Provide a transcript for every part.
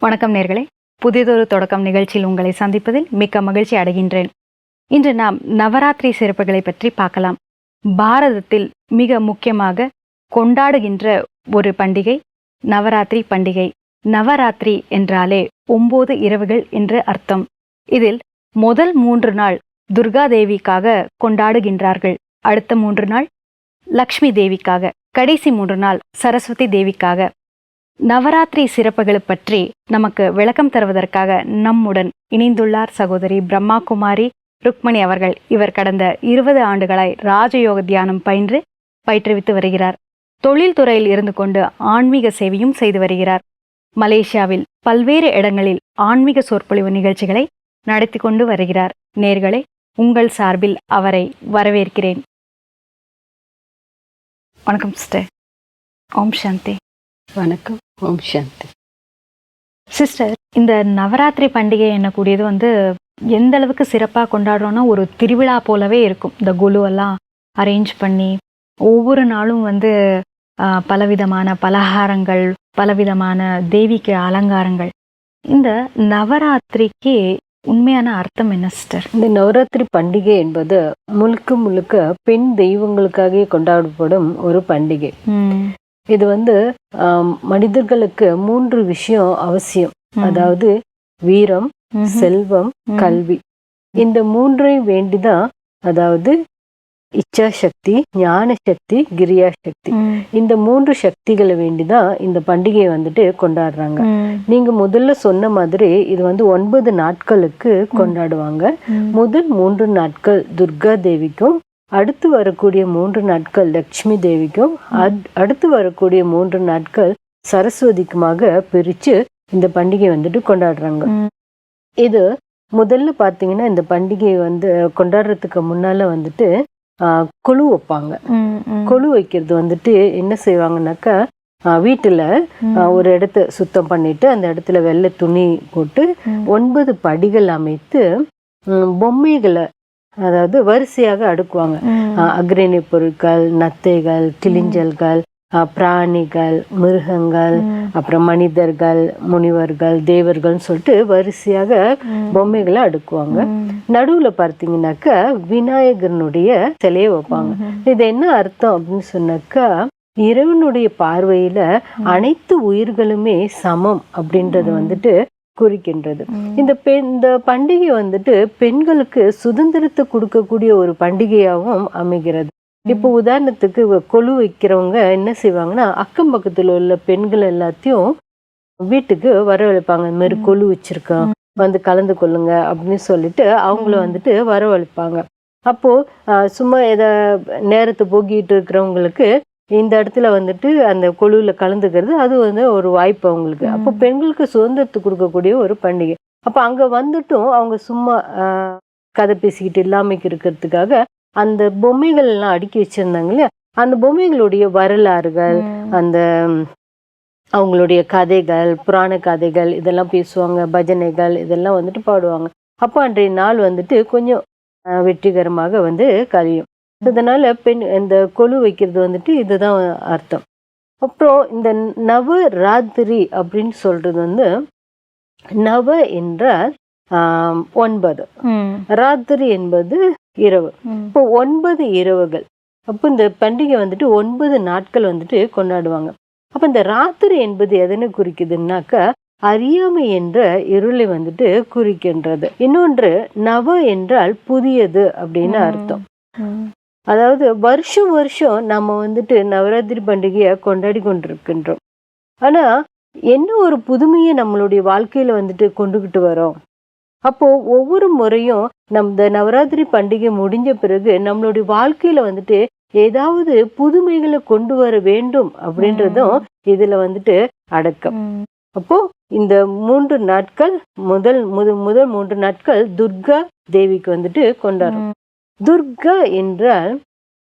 வணக்கம் நேர்களே, புதியதொரு தொடக்கம் நிகழ்ச்சியில் உங்களை சந்திப்பதில் மிக்க மகிழ்ச்சி அடைகின்றேன். இன்று நாம் நவராத்திரி சிறப்புகளை பற்றி பார்க்கலாம். பாரதத்தில் மிக முக்கியமாக கொண்டாடுகின்ற ஒரு பண்டிகை நவராத்திரி பண்டிகை. நவராத்திரி என்றாலே 9 இரவுகள் என்று அர்த்தம். இதில் முதல் 3 நாள் துர்கா தேவிக்காக கொண்டாடுகின்றார்கள். அடுத்த 3 நாள் லக்ஷ்மி தேவிக்காக, கடைசி 3 நாள் சரஸ்வதி தேவிக்காக. நவராத்திரி சிறப்புகளை பற்றி நமக்கு விளக்கம் தருவதற்காக நம்முடன் இணைந்துள்ளார் சகோதரி பிரம்மா குமாரி ருக்மணி அவர்கள். இவர் கடந்த 20 ஆண்டுகளாய் ராஜயோக தியானம் பயின்று பயிற்றுவித்து வருகிறார். தொழில்துறையில் இருந்து கொண்டு ஆன்மீக சேவையும் செய்து வருகிறார். மலேசியாவில் பல்வேறு இடங்களில் ஆன்மீக சொற்பொழிவு நிகழ்ச்சிகளை நடத்தி கொண்டு வருகிறார். நேர்களே, உங்கள் சார்பில் அவரை வரவேற்கிறேன். வணக்கம் சிஸ்டர். ஓம் சாந்தி. வணக்கம். ஓம் சாந்தி. சிஸ்டர், இந்த நவராத்திரி பண்டிகை என்னக்கூடியது எந்த அளவுக்கு சிறப்பாக கொண்டாடுறோன்னா ஒரு திருவிழா போலவே இருக்கும். இந்த குலுவெல்லாம் அரேஞ்ச் பண்ணி ஒவ்வொரு நாளும் பலவிதமான பலகாரங்கள், பலவிதமான தெய்வீக அலங்காரங்கள். இந்த நவராத்திரிக்கு உண்மையான அர்த்தம் என்ன சிஸ்டர்? இந்த நவராத்திரி பண்டிகை என்பது முழுக்க முழுக்க பெண் தெய்வங்களுக்காக கொண்டாடப்படும் ஒரு பண்டிகை. இது மனிதர்களுக்கு 3 விஷயம் அவசியம். அதாவது வீரம், செல்வம், கல்வி. இந்த 3ஐ வேண்டிதான், அதாவது இச்சா சக்தி, ஞான சக்தி, கிரியா சக்தி. இந்த 3 சக்திகளை வேண்டிதான் இந்த பண்டிகையை கொண்டாடுறாங்க. நீங்க முதல்ல சொன்ன மாதிரி இது 9 நாட்களுக்கு கொண்டாடுவாங்க. முதல் 3 நாட்கள் துர்கா தேவிக்கும், அடுத்து வரக்கூடிய 3 நாட்கள் லக்ஷ்மி தேவிக்கும், அடுத்து வரக்கூடிய 3 நாட்கள் சரஸ்வதிக்குமாக பிரிச்சு இந்த பண்டிகை கொண்டாடுறாங்க. இது முதல்ல பாத்தீங்கன்னா, இந்த பண்டிகை கொண்டாடுறதுக்கு முன்னால கொலு வைப்பாங்க. கொலு வைக்கிறது என்ன செய்வாங்கன்னாக்கா, வீட்டுல ஒரு இடத்த சுத்தம் பண்ணிட்டு அந்த இடத்துல வெள்ளை துணி போட்டு 9 படிகள் அமைத்து பொம்மைகளை, அதாவது வரிசையாக அடுக்குவாங்க. அக்ரணி பொருட்கள், நத்தைகள், கிளிஞ்சல்கள், பிராணிகள், மிருகங்கள், அப்புறம் மனிதர்கள், முனிவர்கள், தேவர்கள் சொல்லிட்டு வரிசையாக பொம்மைகளை அடுக்குவாங்க. நடுவுல பார்த்தீங்கன்னாக்கா விநாயகரனுடைய சிலையை வைப்பாங்க. இது என்ன அர்த்தம் அப்படின்னு சொன்னாக்கா, இறைவனுடைய பார்வையில அனைத்து உயிர்களுமே சமம் அப்படின்றது குறிக்கின்றது. இந்த பண்டிகை பெண்களுக்கு சுதந்திரத்தை கொடுக்கக்கூடிய ஒரு பண்டிகையாகவும் அமைகிறது. இப்போ உதாரணத்துக்கு கொலு வைக்கிறவங்க என்ன செய்வாங்கன்னா, அக்கம் பக்கத்துல உள்ள பெண்கள் எல்லாத்தையும் வீட்டுக்கு வரவழைப்பாங்க. இந்த மாதிரி கொலு வச்சிருக்கோம், கலந்து கொள்ளுங்க அப்படின்னு சொல்லிட்டு அவங்கள வரவழைப்பாங்க. அப்போ சும்மா நேரத்தை போக்கிட்டு இருக்கிறவங்களுக்கு இந்த இடத்துல அந்த கொலுவில் கலந்துக்கிறது அது ஒரு வாய்ப்பு அவங்களுக்கு. அப்போ பெண்களுக்கு சுதந்திரத்தை கொடுக்கக்கூடிய ஒரு பண்டிகை. அப்போ அங்கே அவங்க சும்மா கதை பேசிக்கிட்டு இல்லாமல் இருக்கிறதுக்காக அந்த பொம்மைகள் எல்லாம் அடுக்கி வச்சிருந்தாங்க இல்லையா, அந்த பொம்மைகளுடைய வரலாறுகள், அந்த அவங்களுடைய கதைகள், புராண கதைகள் இதெல்லாம் பேசுவாங்க. பஜனைகள் இதெல்லாம் பாடுவாங்க. அப்போ அன்றைய நாள் கொஞ்சம் வெற்றிகரமாக கழியும். இதனால இந்த கொலு வைக்கிறது இதுதான் அர்த்தம். அப்புறம் இந்த நவராத்திரி அப்படின்னு சொல்றது நவ என்றால் 9, ராத்திரி என்பது இரவு. இப்போ 9 இரவுகள். அப்போ இந்த பண்டிகை 9 நாட்கள் கொண்டாடுவாங்க. அப்ப இந்த ராத்திரி என்பது எதனை குறிக்குதுன்னாக்கா, அறியாமை என்ற இருளை குறிக்கின்றது. இன்னொன்று நவ என்றால் புதியது அப்படின்னு அர்த்தம். அதாவது வருஷம் நம்ம நவராத்திரி பண்டிகையை கொண்டாடி கொண்டிருக்கின்றோம். ஆனா என்ன ஒரு புதுமையை நம்மளுடைய வாழ்க்கையில கொண்டுகிட்டு வரோம். அப்போ ஒவ்வொரு முறையும் இந்த நவராத்திரி பண்டிகை முடிஞ்ச பிறகு நம்மளுடைய வாழ்க்கையில ஏதாவது புதுமைகளை கொண்டு வர வேண்டும் அப்படின்றதும் இதுல அடக்கம். அப்போ இந்த 3 நாட்கள் முதல் 3 நாட்கள் துர்கா தேவிக்கு கொண்டாடும். துர்கா என்றால்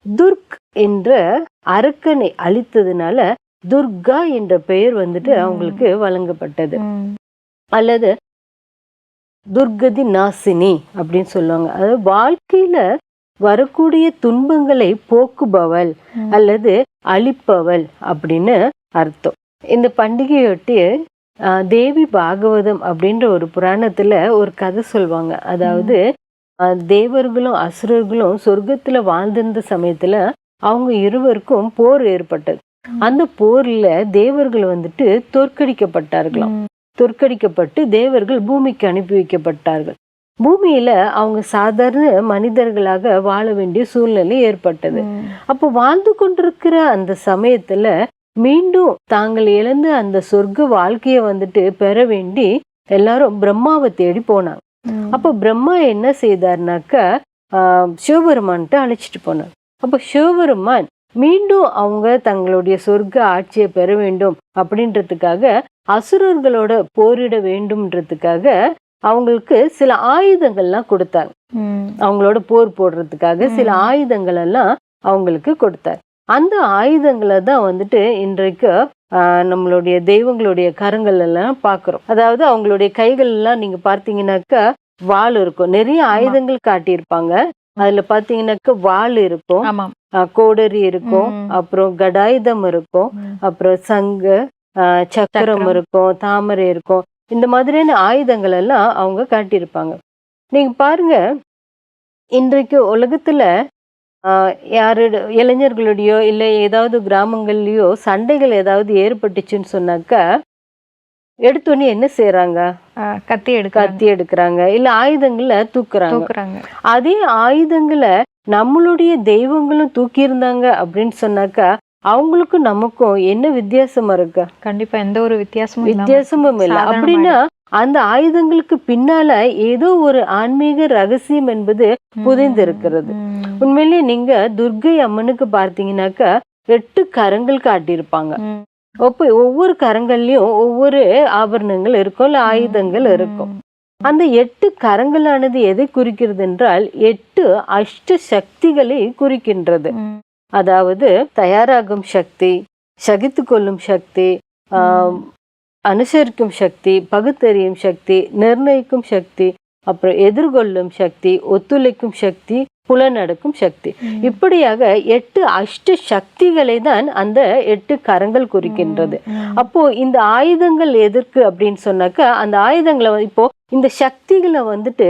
துர்க் என்ற அரக்கனை அழித்ததுனால துர்கா என்ற பெயர் அவங்களுக்கு வழங்கப்பட்டது. அல்லது துர்கதி நாசினி அப்படின்னு சொல்லுவாங்க. அதாவது வாழ்க்கையில வரக்கூடிய துன்பங்களை போக்குபவள் அல்லது அழிப்பவள் அப்படின்னு அர்த்தம். இந்த பண்டிகையொட்டி தேவி பாகவதம் அப்படின்ற ஒரு புராணத்துல ஒரு கதை சொல்லுவாங்க. அதாவது தேவர்களும் அசுரர்களும் சொர்க்கத்துல வாழ்ந்திருந்த சமயத்துல அவங்க இருவருக்கும் போர் ஏற்பட்டது. அந்த போர்ல தேவர்கள் வந்துட்டு தோற்கடிக்கப்பட்டார்களாம். தோற்கடிக்கப்பட்டு தேவர்கள் பூமிக்கு அனுப்பி வைக்கப்பட்டார்கள். பூமியில அவங்க சாதாரண மனிதர்களாக வாழ வேண்டிய சூழ்நிலை ஏற்பட்டது. அப்போ வாழ்ந்து கொண்டிருக்கிற அந்த சமயத்துல மீண்டும் தாங்கள் இழந்த அந்த சொர்க்க வாழ்க்கைய வந்துட்டு பெற வேண்டி எல்லாரும் பிரம்மாவை தேடி போனாங்க. அப்ப பிரம்மா என்ன செய்தார்னாக்கா சிவபெருமான்கிட்ட அழைச்சிட்டு போனார். அப்ப சிவபெருமான் மீண்டும் அவங்க தங்களுடைய சொர்க்க ஆட்சியை பெற வேண்டும் அப்படின்றதுக்காக அசுரர்களோட போரிட வேண்டும்ன்றதுக்காக அவங்களுக்கு சில ஆயுதங்கள்லாம் கொடுத்தாங்க. அவங்களோட போர் போடுறதுக்காக சில ஆயுதங்கள் எல்லாம் அவங்களுக்கு கொடுத்தார். அந்த ஆயுதங்களை தான் வந்துட்டு இன்றைக்கு நம்மளுடைய தெய்வங்களுடைய கரங்கள் எல்லாம் பாக்குறோம். அதாவது அவங்களுடைய கைகள் எல்லாம் நீங்க பார்த்தீங்கன்னாக்கா வாள் இருக்கும். நிறைய ஆயுதங்கள் காட்டியிருப்பாங்க. அதுல பாத்தீங்கன்னாக்கா வாள் இருக்கும், கோடரி இருக்கும், அப்புறம் கடாயுதம் இருக்கும், அப்புறம் சங்கு, சக்கரம் இருக்கும், தாமரை இருக்கும். இந்த மாதிரியான ஆயுதங்கள் எல்லாம் அவங்க காட்டியிருப்பாங்க. நீங்க பாருங்க, இன்றைக்கு உலகத்துல யாரு இளைஞர்களுடையோ இல்ல ஏதாவது கிராமங்கள்லயோ சண்டைகள் ஏதாவது ஏற்பட்டுச்சுன்னு சொன்னாக்கா எடுத்தோடனே என்ன செய்யறாங்க? கத்தி எடுக்கிறாங்க, இல்ல ஆயுதங்களை தூக்குறாங்க. அதே ஆயுதங்களை நம்மளுடைய தெய்வங்களும் தூக்கி இருந்தாங்க அப்படின்னு சொன்னாக்கா அவங்களுக்கும் நமக்கும் என்ன வித்தியாசமா இருக்கு? கண்டிப்பா எந்த ஒரு வித்தியாசமும் இல்லை. அப்படின்னா அந்த ஆயுதங்களுக்கு பின்னால ஏதோ ஒரு ஆன்மீக ரகசியம் என்பது புதைந்து இருக்கிறது. உண்மையிலேயே நீங்க துர்க்கை அம்மனுக்கு பார்த்தீங்கன்னாக்கா 8 கரங்கள் காட்டியிருப்பாங்க. அப்போ ஒவ்வொரு கரங்கள்லயும் ஒவ்வொரு ஆபரணங்கள் இருக்கும், இல்ல ஆயுதங்கள் இருக்கும். அந்த 8 கரங்களானது எதை குறிக்கிறது என்றால் 8 அஷ்ட சக்திகளை குறிக்கின்றது. அதாவது தயாராகும் சக்தி, சகித்து கொள்ளும் சக்தி, அனுசரிக்கும் சக்தி, பகுத்தறியும் சக்தி, நிர்ணயிக்கும் சக்தி, அப்புறம் எதிர்கொள்ளும் சக்தி, ஒத்துழைக்கும் சக்தி, புலனடக்கும் சக்தி. இப்படியாக 8 அஷ்ட சக்திகளை தான் அந்த 8 கரங்கள் குறிக்கின்றது. அப்போ இந்த ஆயுதங்கள் எதற்கு அப்படின்னு சொன்னாக்கா அந்த ஆயுதங்களை இப்போ இந்த சக்திகளை வந்துட்டு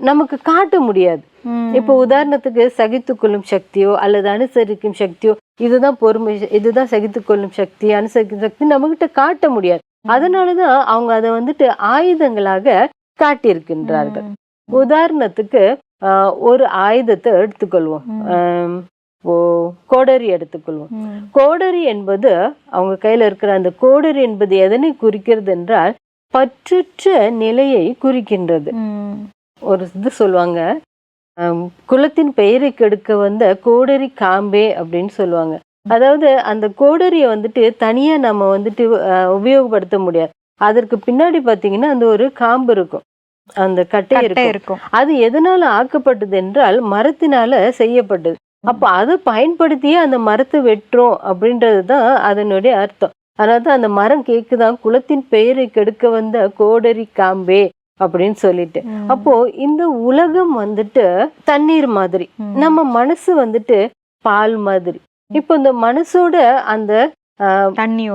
நமக்கு காட்ட முடியாது. இப்போ உதாரணத்துக்கு சகித்துக்கொள்ளும் சக்தியோ அல்லது அனுசரிக்கும் சக்தியோ, இதுதான் பொறுமை, இதுதான் சகித்துக்கொள்ளும் சக்தி, அனுசரிக்கும் சக்தி நம்மகிட்ட காட்ட முடியாது. அதனாலதான் அவங்க அதை வந்துட்டு ஆயுதங்களாக காட்டியிருக்கின்றார்கள். உதாரணத்துக்கு ஒரு ஆயுதத்தை எடுத்துக்கொள்வோம். கோடரி எடுத்துக்கொள்வோம். கோடரி என்பது அவங்க கையில இருக்கிற அந்த கோடரி என்பது எதனை குறிக்கிறது என்றால் பற்றற்ற நிலையை குறிக்கின்றது. ஒரு இது சொல்லுவாங்க, குலத்தின் பெயரை கெடுக்க வந்த கோடரி காம்பே அப்படின்னு சொல்லுவாங்க. அதாவது அந்த கோடரியை வந்துட்டு தனியா நம்ம வந்துட்டு உபயோகப்படுத்த முடியாது. அதற்கு பின்னாடி பாத்தீங்கன்னா அந்த ஒரு காம்பு இருக்கும், அந்த கட்டை இருக்கும். அது எதனால ஆக்கப்பட்டது என்றால் மரத்தினால செய்யப்பட்டது. அப்ப அதை பயன்படுத்தியே அந்த மரத்தை வெட்டுறோம் அப்படின்றதுதான் அதனுடைய அர்த்தம். அதாவது அந்த மரம் கேக்குதான், குலத்தின் பெயரை கெடுக்க வந்த கோடரி காம்பே அப்படின்னு சொல்லிட்டு. அப்போ இந்த உலகம் வந்துட்டு தண்ணீர் மாதிரி, நம்ம மனசு வந்துட்டு பால் மாதிரி. இப்போ இந்த மனசோட அந்த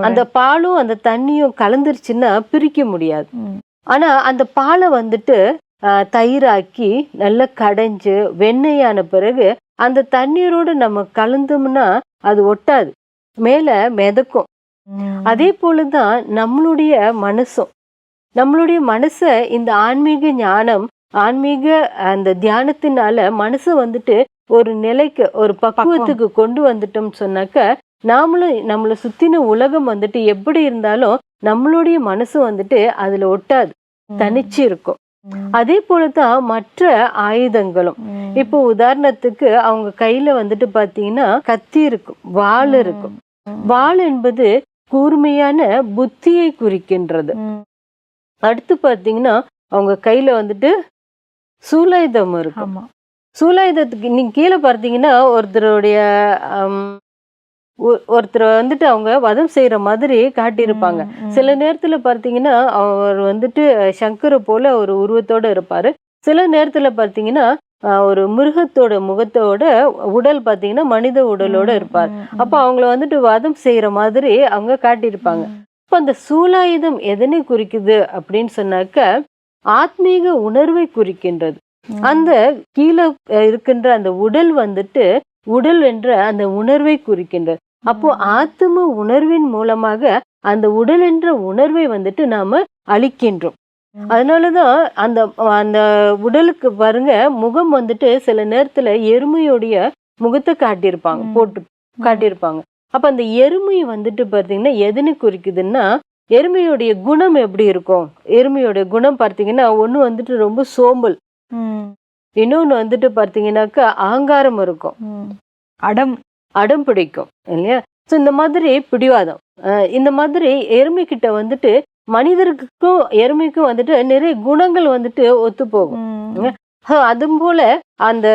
அந்த பாலும் அந்த தண்ணியும் கலந்துருச்சுன்னா பிரிக்க முடியாது. ஆனா அந்த பாலை வந்துட்டு தயிராக்கி நல்லா கடைஞ்சு வெண்ணெயான பிறகு அந்த தண்ணீரோட நம்ம கலந்தோம்னா அது ஒட்டாது, மேல மிதக்கும். அதே போலதான் நம்மளுடைய மனசும். நம்மளுடைய மனச இந்த ஆன்மீக ஞானம், ஆன்மீக அந்த தியானத்தினால மனசு வந்துட்டு ஒரு நிலைக்கு, ஒரு பக்குவத்துக்கு கொண்டு வந்துட்டோம் சொன்னாக்க நாமளும் நம்மளை சுத்தின உலகம் வந்துட்டு எப்படி இருந்தாலும் நம்மளுடைய மனசு வந்துட்டு அதுல ஒட்டாது, தனிச்சு இருக்கும். அதே போலதான் மற்ற ஆயுதங்களும். இப்போ உதாரணத்துக்கு அவங்க கையில வந்துட்டு பாத்தீங்கன்னா கத்தி இருக்கும், வாள் இருக்கும். வாள் என்பது கூர்மையான புத்தியை குறிக்கின்றது. அடுத்து பாத்தீங்கன்னா அவங்க கையில வந்துட்டு சூலாயுதம் இருக்கும். சூலாயுதத்துக்கு நீங்க கீழே பார்த்தீங்கன்னா ஒருத்தர் வந்துட்டு அவங்க வதம் செய்யற மாதிரி காட்டியிருப்பாங்க. சில நேரத்துல பார்த்தீங்கன்னா அவர் வந்துட்டு சங்கரை போல ஒரு உருவத்தோட இருப்பாரு. சில நேரத்துல பார்த்தீங்கன்னா ஒரு மிருகத்தோட முகத்தோட உடல் பார்த்தீங்கன்னா மனித உடலோட இருப்பார். அப்ப அவங்கள வந்துட்டு வதம் செய்யற மாதிரி அவங்க காட்டியிருப்பாங்க. இப்ப அந்த சூலாயுதம் எதனை குறிக்குது அப்படின்னு சொன்னாக்க ஆத்மீக உணர்வை குறிக்கின்றது. அந்த கீழே இருக்கின்ற அந்த உடல் வந்துட்டு உடல் என்ற அந்த உணர்வை குறிக்கின்றது. அப்போ ஆத்ம உணர்வின் மூலமாக அந்த உடல் என்ற உணர்வை வந்துட்டு நாம அழிக்கின்றோம். அதனாலதான் அந்த அந்த உடலுக்கு பாருங்க, முகம் வந்துட்டு சில நேரத்துல எருமையுடைய முகத்தை காட்டியிருப்பாங்க, போட்டு காட்டியிருப்பாங்க. அப்ப அந்த எருமை வந்துட்டு பாத்தீங்கன்னா எதுன்னு குறிக்குதுன்னா, எருமையுடைய குணம் எப்படி இருக்கும்? எருமையோட குணம் பார்த்தீங்கன்னா ஒண்ணு வந்துட்டு ரொம்ப சோம்பல், இன்னொன்னு வந்துட்டு பார்த்தீங்கன்னாக்கா அகங்காரம் இருக்கும், அடம் பிடிக்கும் இல்லையா? ஸோ இந்த மாதிரி பிடிவாதம், இந்த மாதிரி எருமைக்கிட்ட வந்துட்டு மனிதருக்கும் எருமைக்கும் வந்துட்டு நிறைய குணங்கள் வந்துட்டு ஒத்து போகும். அது போல அந்த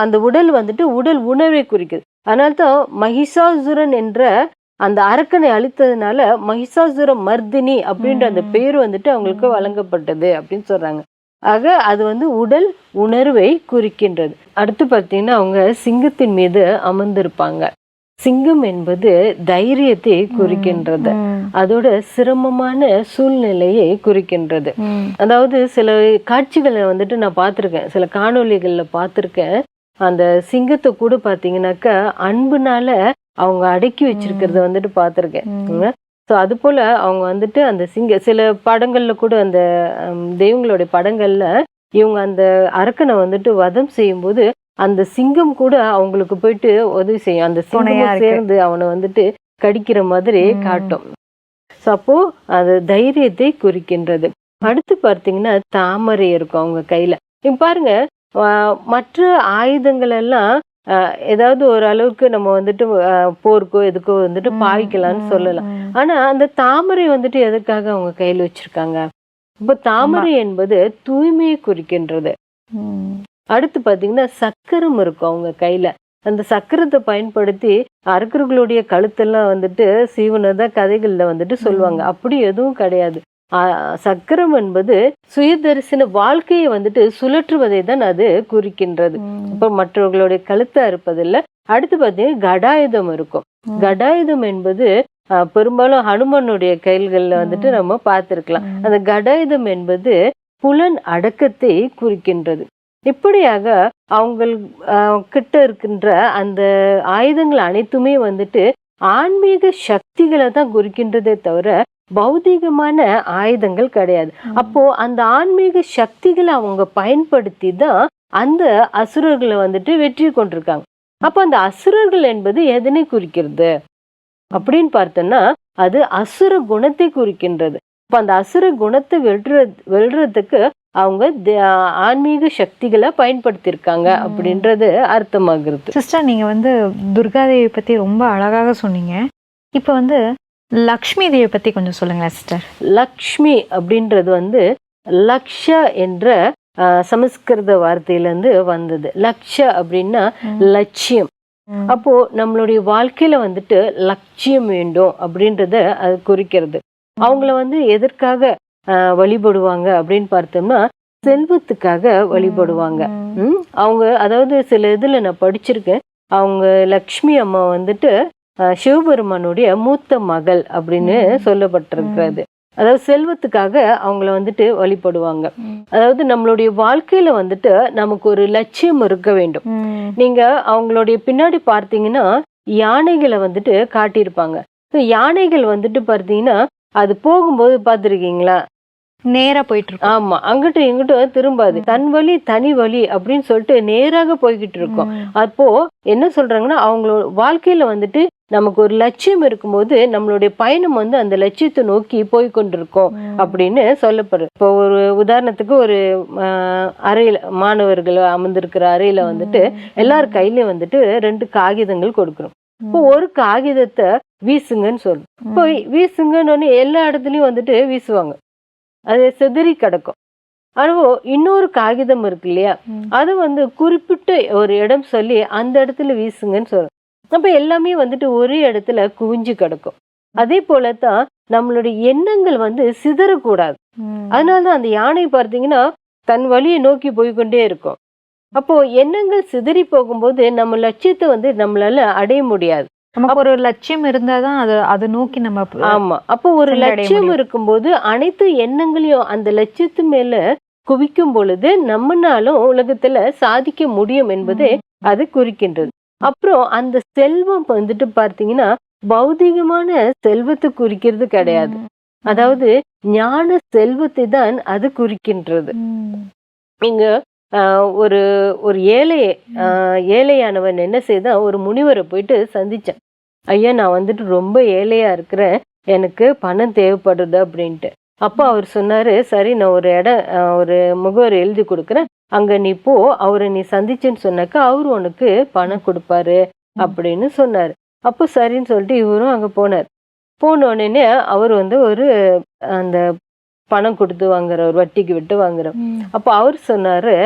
அந்த உடல் வந்துட்டு உடல் உணர்வை குறிக்குது. அதனால்தான் மகிஷாசுரன் என்ற அந்த அரக்கனை அழித்ததுனால மகிஷாசுர மர்தினி அப்படின்ற அந்த பேர் வந்துட்டு அவங்களுக்கு வழங்கப்பட்டது அப்படின்னு சொல்றாங்க. ஆக அது வந்து உடல் உணர்வை குறிக்கின்றது. அடுத்து பார்த்தீங்கன்னா அவங்க சிங்கத்தின் மீது அமர்ந்திருப்பாங்க. சிங்கம் என்பது தைரியத்தை குறிக்கின்றது, அதோட சிரமமான சூழ்நிலையை குறிக்கின்றது. அதாவது சில காட்சிகளை வந்துட்டு நான் பார்த்துருக்கேன், சில காணொளிகள்ல பார்த்துருக்கேன். அந்த சிங்கத்தை கூட பார்த்தீங்கன்னாக்கா அன்புனால அவங்க அடக்கி வச்சிருக்கிறத வந்துட்டு பார்த்துருக்கேன். ஸோ அது போல அவங்க வந்துட்டு அந்த சில படங்கள்ல கூட அந்த தெய்வங்களுடைய படங்கள்ல இவங்க அந்த அரக்கனை வந்துட்டு வதம் செய்யும்போது அந்த சிங்கம் கூட அவங்களுக்கு போயிட்டு உதவி செய்யும். அந்த சிங்கம் சேர்ந்து அவனை வந்துட்டு கடிக்கிற மாதிரி காட்டும். ஸோ அப்போ அது தைரியத்தை குறிக்கின்றது. அடுத்து பார்த்தீங்கன்னா தாமரை இருக்கும் அவங்க கையில. நீங்க பாருங்க, மற்ற ஆயுதங்கள் எல்லாம் ஏதாவது ஒரு அளவுக்கு நம்ம வந்துட்டு போருக்கோ எதுக்கோ வந்துட்டு பாவிக்கலாம்னு சொல்லலாம். ஆனா அந்த தாமரை வந்துட்டு எதுக்காக அவங்க கையில வச்சிருக்காங்க? இப்ப தாமரை என்பது தூய்மையை குறிக்கின்றது. அடுத்து பாத்தீங்கன்னா சக்கரம் இருக்கும் அவங்க கையில. அந்த சக்கரத்தை பயன்படுத்தி அரக்கர்களுடைய கழுத்தெல்லாம் வந்துட்டு சீவனதா கதைகள்ல வந்துட்டு சொல்லுவாங்க. அப்படி எதுவும் கிடையாது. சக்கரம் என்பது சுயதரிசன வாழ்க்கையை வந்துட்டு சுழற்றுவதை தான் அது குறிக்கின்றது. இப்ப மற்றவர்களுடைய கழுத்தா இருப்பதில்லை. அடுத்து பார்த்தீங்கன்னா கடாயுதம் இருக்கும். கடாயுதம் என்பது பெரும்பாலும் ஹனுமனுடைய கைல்கள்ல வந்துட்டு நம்ம பார்த்திருக்கலாம். அந்த கடாயுதம் என்பது புலன் அடக்கத்தை குறிக்கின்றது. இப்படியாக அவங்க கிட்ட இருக்கின்ற அந்த ஆயுதங்கள் அனைத்துமே வந்துட்டு ஆன்மீக சக்திகளை தான் குறிக்கின்றதே தவிர பௌதீகமான ஆயுதங்கள் கிடையாது. அப்போ அந்த ஆன்மீக சக்திகளை அவங்க பயன்படுத்தி தான் அந்த அசுரர்களை வந்துட்டு வெற்றி கொண்டிருக்காங்க. அப்ப அந்த அசுரர்கள் என்பது எதனை குறிக்கிறது அப்படின்னு பார்த்தோம்னா அது அசுர குணத்தை குறிக்கின்றது. அப்ப அந்த அசுர குணத்தை வெல்றதுக்கு அவங்க ஆன்மீக சக்திகளை பயன்படுத்தியிருக்காங்க அப்படின்றது அர்த்தமாகிறது. சிஸ்டர், நீங்க வந்து துர்காதேவி பத்தி ரொம்ப அழகாக சொன்னீங்க. இப்ப வந்து லக்ஷ்மி தேவி பத்தி கொஞ்சம் சொல்லுங்களேன் சிஸ்டர். லக்ஷ்மி அப்படின்றது வந்து லக்ஷ என்ற சமஸ்கிருத வார்த்தையிலேருந்து வந்தது. லக்ஷ அப்படின்னா லட்சியம். அப்போ நம்மளுடைய வாழ்க்கையில வந்துட்டு லட்சியம் வேண்டும் அப்படின்றத அது குறிக்கிறது. அவங்கள வந்து எதற்காக வழிபடுவாங்க அப்படின்னு பார்த்தோம்னா செல்வத்துக்காக வழிபடுவாங்க. அவங்க அதாவது சில இதுல நான் படிச்சிருக்கேன், அவங்க லக்ஷ்மி அம்மா வந்துட்டு சிவபெருமானுடைய மூத்த மகள் அப்படின்னு சொல்லப்பட்டிருக்கிறது. அதாவது செல்வத்துக்காக அவங்கள வந்துட்டு வழிபடுவாங்க. அதாவது நம்மளுடைய வாழ்க்கையில வந்துட்டு நமக்கு ஒரு லட்சியம் இருக்க வேண்டும். நீங்க அவங்களுடைய பின்னாடி பார்த்தீங்கன்னா யானைகளை வந்துட்டு காட்டியிருப்பாங்க. யானைகள் வந்துட்டு பார்த்தீங்கன்னா அது போகும்போது பார்த்துருக்கீங்களா, நேரா போயிட்டு இருக்கும். ஆமா, அங்கிட்டு இங்கிட்டும் திரும்பாது, தன் வழி தனி வழி அப்படின்னு சொல்லிட்டு நேராக போய்கிட்டு இருக்கோம். அப்போ என்ன சொல்றாங்கன்னா அவங்களோட வாழ்க்கையில வந்துட்டு நமக்கு ஒரு லட்சியம் இருக்கும்போது நம்மளுடைய பயணம் வந்து அந்த லட்சியத்தை நோக்கி போய்கொண்டிருக்கோம் அப்படின்னு சொல்லப்படுது. இப்போ ஒரு உதாரணத்துக்கு ஒரு அறையில மாணவர்கள் அமர்ந்திருக்கிற அறையில வந்துட்டு எல்லார் கையிலயும் வந்துட்டு 2 காகிதங்கள் கொடுக்கணும். இப்போ ஒரு காகிதத்தை வீசுங்கன்னு சொல்லும். இப்போ வீசுங்கன்னு எல்லா இடத்துலயும் வந்துட்டு வீசுவாங்க, அது செதறி கிடக்கும். ஆனா இன்னொரு காகிதம் இருக்கு இல்லையா, அது வந்து குறிப்பிட்ட ஒரு இடம் சொல்லி அந்த இடத்துல வீசுங்கன்னு சொல்லும். அப்ப எல்லாமே வந்துட்டு ஒரே இடத்துல குவிஞ்சு கிடக்கும். அதே போலதான் நம்மளுடைய எண்ணங்கள் வந்து சிதறக்கூடாது. அதனாலதான் அந்த யானை பார்த்தீங்கன்னா தன் வழியை நோக்கி போய்கொண்டே இருக்கும். அப்போ எண்ணங்கள் சிதறி போகும்போது நம்ம லட்சியத்தை வந்து நம்மளால அடைய முடியாது. நமக்கு ஒரு லட்சியம் இருந்தாதான் அதை நோக்கி நம்ம ஆமா, அப்போ ஒரு லட்சியம் இருக்கும்போது அனைத்து எண்ணங்களையும் அந்த லட்சியத்து மேல குவிக்கும் பொழுது நம்மனாலும் உலகத்துல சாதிக்க முடியும் என்பதை அது குறிக்கின்றது. அப்புறம் அந்த செல்வம் வந்துட்டு பார்த்தீங்கன்னா பௌதிகமான செல்வத்தை குறிக்கிறது கிடையாது. அதாவது ஞான செல்வத்தை தான் அது குறிக்கின்றது. இங்க ஒரு ஒரு ஏழையானவன் என்ன செய்தான், ஒரு முனிவரை போயிட்டு சந்திச்சான். ஐயா, நான் வந்துட்டு ரொம்ப ஏழையா இருக்கிறேன், எனக்கு பணம் தேவைப்படுது அப்படின்ட்டு. அப்போ அவர் சொன்னாரு, சரி நான் ஒரு முகவரி எழுதி கொடுக்குறேன், அங்க நீ போ, அவரை நீ சந்திச்சேன்னு சொன்னாக்கா அவரு உனக்கு பணம் கொடுப்பாரு அப்படின்னு சொன்னாரு. அப்போ சரின்னு சொல்லிட்டு இவரும் அங்க போனார். போன உடனே அவர் ஒரு அந்த பணம் கொடுத்து வாங்குறவர், வட்டிக்கு விட்டு வாங்குறவர். அப்போ அவர் சொன்னாரு,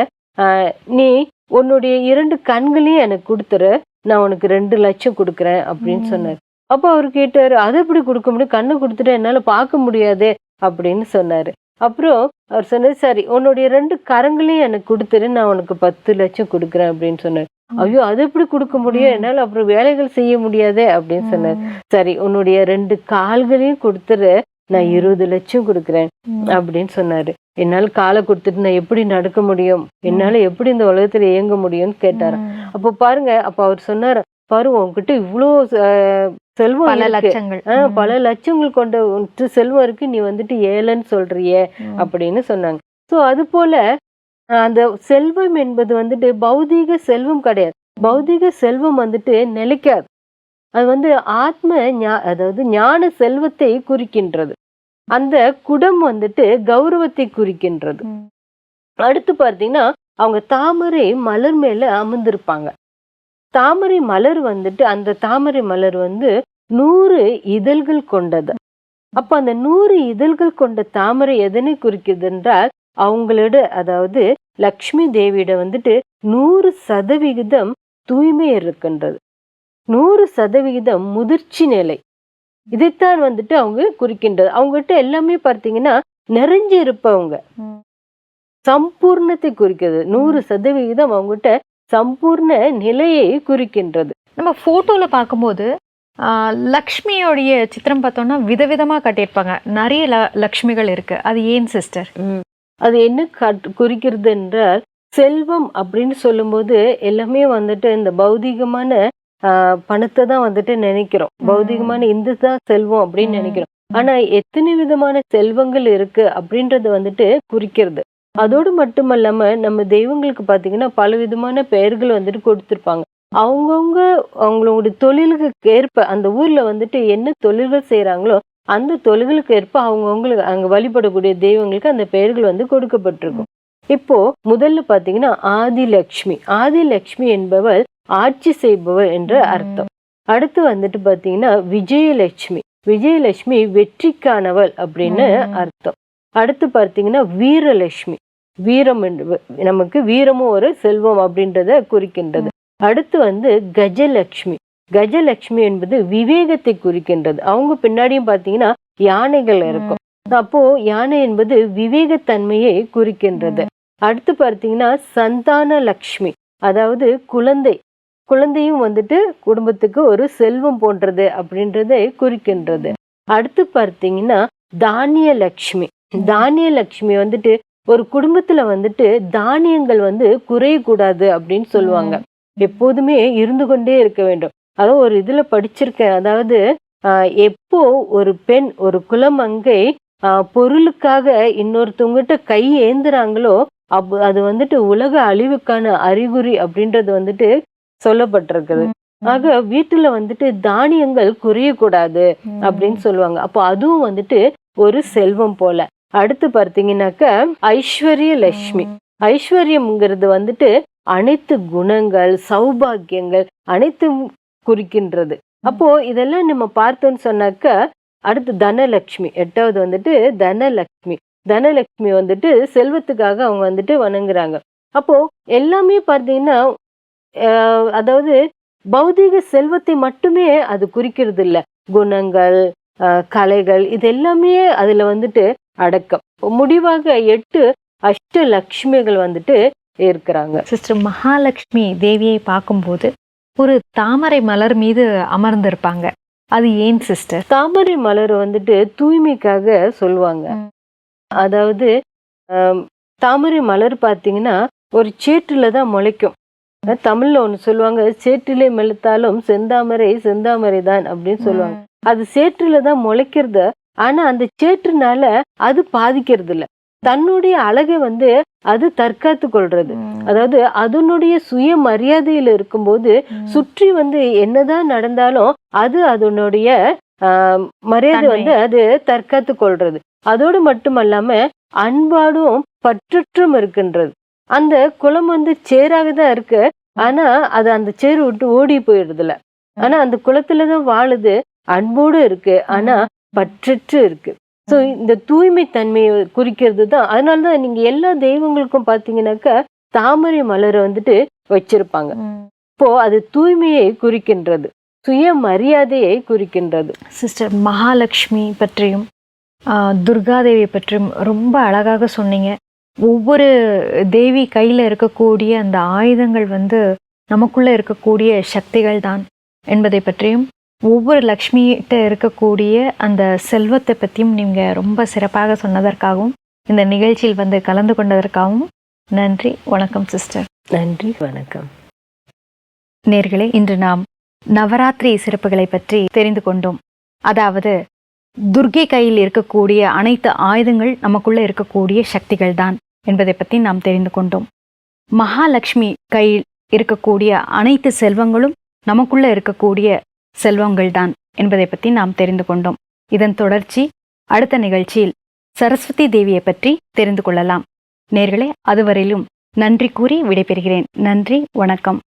நீ உன்னுடைய 2 கண்களையும் எனக்கு கொடுத்துரு, நான் உனக்கு 2 லட்சம் கொடுக்குறேன் அப்படின்னு சொன்னார். அப்போ அவர் கேட்டாரு, அதை எப்படி கொடுக்க முடியும், கண்ணை கொடுத்துட்டு என்னால பார்க்க முடியாதே அப்படின்னு சொன்னாரு. அப்புறம் அவர் சொன்னாரு, சரி உன்னுடைய 2 கரங்களையும் எனக்கு கொடுத்துரு, நான் உனக்கு 10 லட்சம் கொடுக்குறேன் அப்படின்னு சொன்னார். ஐயோ, அது எப்படி கொடுக்க முடியும், என்னால அப்புறம் வேலைகள் செய்ய முடியாதே அப்படின்னு சொன்னார். சரி உன்னுடைய 2 கால்களையும் கொடுத்துரு, நான் 20 லட்சம் கொடுக்குறேன் அப்படின்னு சொன்னாரு. என்னால காலை கொடுத்துட்டு நான் எப்படி நடக்க முடியும், என்னால எப்படி இந்த உலகத்துல இயங்க முடியும்னு கேட்டாரு. அப்போ பாருங்க, அப்ப அவர் சொன்னாரு, பாரு உன்கிட்ட இவ்வளோ செல்வம் இருக்கு, பல லட்சங்கள் கொண்ட செல்வம் இருக்கு, நீ வந்துட்டு ஏழைன்னு சொல்றியே அப்படின்னு சொன்னாங்க. சோ அது போல அந்த செல்வம் என்பது வந்துட்டு பௌதீக செல்வம் கிடையாது. பௌதீக செல்வம் வந்துட்டு நிலைக்காது. அது ஆத்ம அதாவது ஞான செல்வத்தை குறிக்கின்றது. அந்த குடம் வந்துட்டு கௌரவத்தை குறிக்கின்றது. அடுத்து பார்த்தீங்கன்னா அவங்க தாமரை மலர் மேல அமர்ந்திருப்பாங்க. தாமரை மலர் வந்துட்டு அந்த தாமரை மலர் 100 இதழ்கள் கொண்டது. அப்ப அந்த 100 இதழ்கள் கொண்ட தாமரை எதனை குறிக்கிறது என்றால் அவங்களோட, அதாவது லக்ஷ்மி தேவியிட 100% தூய்மை இருக்கின்றது, 100% முதிர்ச்சி நிலை. இதைத்தான் அவங்க குறிக்கின்றது. அவங்ககிட்ட எல்லாமே பார்த்தீங்கன்னா நிறைஞ்சு இருப்பவங்க, சம்பூர்ணத்தை குறிக்கிறது. 100% அவங்ககிட்ட சம்பூர்ண நிலையை குறிக்கின்றது. நம்ம போட்டோல பார்க்கும்போது லக்ஷ்மியோடைய சித்திரம் பார்த்தோம்னா விதவிதமா கட்டியிருப்பாங்க, நிறைய லக்ஷ்மிகள் இருக்கு. அது ஏன் சிஸ்டர்? அது என்ன குறிக்கிறது என்றால், செல்வம் அப்படின்னு சொல்லும்போது எல்லாமே இந்த பௌதிகமான பணத்தை தான் நினைக்கிறோம். பௌதிகமான இதுதான் செல்வம் அப்படின்னு நினைக்கிறோம். ஆனா எத்தனை விதமான செல்வங்கள் இருக்கு அப்படின்றது குறிக்கிறது. அதோடு மட்டுமல்லாம நம்ம தெய்வங்களுக்கு பாத்தீங்கன்னா பல விதமான பெயர்கள் கொடுத்திருப்பாங்க. அவங்கவுங்க அவங்களோட தொழிலுக்கு ஏற்ப, அந்த ஊர்ல என்ன தொழில்கள் செய்யறாங்களோ அந்த தொழில்களுக்கு ஏற்ப அவங்கவுங்களுக்கு அங்க வழிபடக்கூடிய தெய்வங்களுக்கு அந்த பெயர்கள் கொடுக்கப்பட்டிருக்கும். இப்போ முதல்ல பாத்தீங்கன்னா ஆதிலட்சுமி. ஆதிலட்சுமி என்பவள் ஆட்சி செய்பவர் என்ற அர்த்தம். அடுத்து பாத்தீங்கன்னா விஜயலட்சுமி. விஜயலட்சுமி வெற்றிக்கானவள் அப்படின்னு அர்த்தம். அடுத்து பார்த்தீங்கன்னா வீரலட்சுமி. வீரம், நமக்கு வீரமும் ஒரு செல்வம் அப்படின்றத குறிக்கின்றது. அடுத்து கஜலட்சுமி. கஜலட்சுமி என்பது விவேகத்தை குறிக்கின்றது. அவங்க பின்னாடியும் பார்த்தீங்கன்னா யானைகள் இருக்கும். அப்போ யானை என்பது விவேகத்தன்மையை குறிக்கின்றது. அடுத்து பார்த்தீங்கன்னா சந்தான லட்சுமி, அதாவது குழந்தை. குழந்தையும் குடும்பத்துக்கு ஒரு செல்வம் போன்றது அப்படின்றதை குறிக்கின்றது. அடுத்து பார்த்தீங்கன்னா தானிய லட்சுமி. தானிய லட்சுமி ஒரு குடும்பத்துல தானியங்கள் குறையக்கூடாது அப்படின்னு சொல்லுவாங்க. எப்போதுமே இருந்து கொண்டே இருக்க வேண்டும். அதாவது ஒரு இதுல படிச்சிருக்கேன், அதாவது எப்போ ஒரு பெண், ஒரு குலமங்கை பொருளுக்காக இன்னொருத்தவங்கிட்ட கை ஏந்துறாங்களோ அது உலக அழிவுக்கான அறிகுறி அப்படின்றது சொல்லப்பட்டிருக்குது. ஆக வீட்டுல தானியங்கள் குறையக்கூடாது அப்படின்னு சொல்லுவாங்க. அப்போ அதுவும் ஒரு செல்வம் போல. அடுத்து பார்த்தீங்கன்னாக்க ஐஸ்வர்ய லட்சுமி. ஐஸ்வர்யம்ங்கிறது அனைத்து குணங்கள், சௌபாகியங்கள் அனைத்தும் குறிக்கின்றது. அப்போ இதெல்லாம் நம்ம பார்த்தோம்னு சொன்னாக்க அடுத்து தனலட்சுமி. 8வது தனலட்சுமி. தனலட்சுமி செல்வத்துக்காக அவங்க வணங்குறாங்க. அப்போ எல்லாமே பார்த்தீங்கன்னா அதாவது பௌதிக செல்வத்தை மட்டுமே அது குறிக்கிறது இல்ல, குணங்கள், கலைகள், இது எல்லாமே அதுல அடக்கம். முடிவாக 8 அஷ்டலட்சுமிகள் இருக்கிறாங்க. சிஸ்டர் மகாலட்சுமி தேவியை பார்க்கும்போது ஒரு தாமரை மலர் மீது அமர்ந்திருப்பாங்க. அது ஏன் சிஸ்டர்? தாமரை மலர் வந்துட்டு தூய்மைக்காக சொல்லுவாங்க. அதாவது தாமரை மலர் பார்த்தீங்கன்னா ஒரு சேற்றுல தான் முளைக்கும். தமிழ்ல ஒண்ணு சொல்லுவாங்க, சேற்றிலே மெழுத்தாலும் செந்தாமரை செந்தாமரை தான் அப்படின்னு சொல்லுவாங்க. அது சேற்றுல தான் முளைக்கிறது. ஆனா அந்த சேற்றுனால அது பாதிக்கிறது இல்ல. தன்னுடைய அழகை அது தற்காத்து கொள்றது. அதாவது அதனுடைய சுய மரியாதையில இருக்கும்போது சுற்றி என்னதான் நடந்தாலும் அது அதனுடைய மரியாதை அது தற்காத்து கொள்றது. அதோடு மட்டுமல்லாம அன்பாடும் பற்றுற்றும் இருக்கின்றது. அந்த குளம் சேராக தான் இருக்கு. ஆனா அது அந்த சேறு விட்டு ஓடி போயிடுதுல. ஆனா அந்த குளத்துலதான் வாழுது, அன்போடு இருக்கு, ஆனா பற்றற்று இருக்கு. சோ இந்த தூய்மை தன்மையை குறிக்கிறது தான். அதனாலதான் நீங்க எல்லா தெய்வங்களுக்கும் பாத்தீங்கன்னாக்கா தாமரை மலரை வச்சிருப்பாங்க. இப்போ அது தூய்மையை குறிக்கின்றது, சுய மரியாதையை குறிக்கின்றது. சிஸ்டர், மகாலட்சுமி பற்றியும் துர்காதேவி பற்றியும் ரொம்ப அழகாக சொன்னீங்க. ஒவ்வொரு தேவி கையில் இருக்கக்கூடிய அந்த ஆயுதங்கள் நமக்குள்ளே இருக்கக்கூடிய சக்திகள் தான் என்பதை பற்றியும், ஒவ்வொரு லக்ஷ்மிகிட்ட இருக்கக்கூடிய அந்த செல்வத்தை பற்றியும் நீங்கள் ரொம்ப சிறப்பாக சொன்னதற்காகவும், இந்த நிகழ்ச்சியில் கலந்து கொண்டதற்காகவும் நன்றி. வணக்கம் சிஸ்டர். நன்றி, வணக்கம். நேர்களே, இன்று நாம் நவராத்திரி சிறப்புகளை பற்றி தெரிந்து கொண்டோம். அதாவது துர்கை கையில் இருக்கக்கூடிய அனைத்து ஆயுதங்கள் நமக்குள்ள இருக்கக்கூடிய சக்திகள் தான் என்பதை பற்றி நாம் தெரிந்து கொண்டோம். மகாலட்சுமி கையில் இருக்கக்கூடிய அனைத்து செல்வங்களும் நமக்குள்ள இருக்கக்கூடிய செல்வங்கள் தான் என்பதை பற்றி நாம் தெரிந்து கொண்டோம். இதன் தொடர்ச்சி அடுத்த நிகழ்ச்சியில் சரஸ்வதி தேவியை பற்றி தெரிந்து கொள்ளலாம். நேர்களே, அதுவரையிலும் நன்றி கூறி விடைபெறுகிறேன். நன்றி, வணக்கம்.